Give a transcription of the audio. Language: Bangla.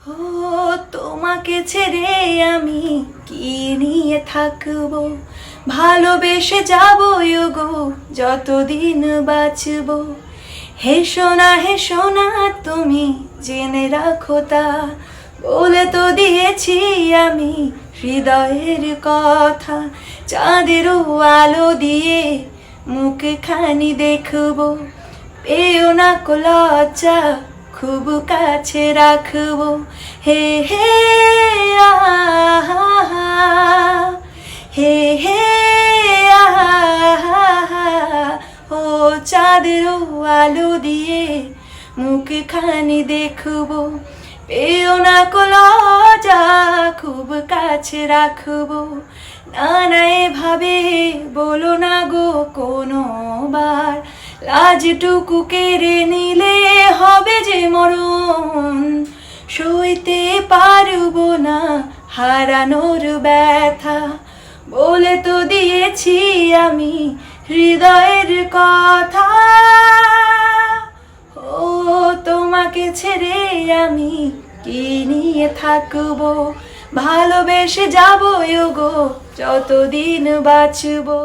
ও তোমাকে ছেড়ে আমি কি নিয়ে থাকবো, ভালোবেসে যাবো গো যতদিন বাঁচবো। হেসো না তুমি জেনে রাখো তা, বলে তো দিয়েছি আমি হৃদয়ের কথা। চাঁদেরও আলো দিয়ে মুখখানি দেখবো, পেও না কো লজ্জা খুব কাছে রাখবো। হে হে আহা, হে হে আহা, ও চাঁদেরও আলো দিয়ে মুখখানি দেখবো, পেও না কো লজ্জা খুব কাছে রাখবো। না এভাবে বলো না গো কোনো বার, লাজটুকু কেড়ে নিলে হবে যে মরণ। সইতে পারবো না হারানোর ব্যথা, বলে তো দিয়েছি আমি হৃদয়ের কথা। ও তোমাকে ছেড়ে আমি কি নিয়ে থাকবো, ভালোবেসে যাবো গো যতদিন বাঁচবো।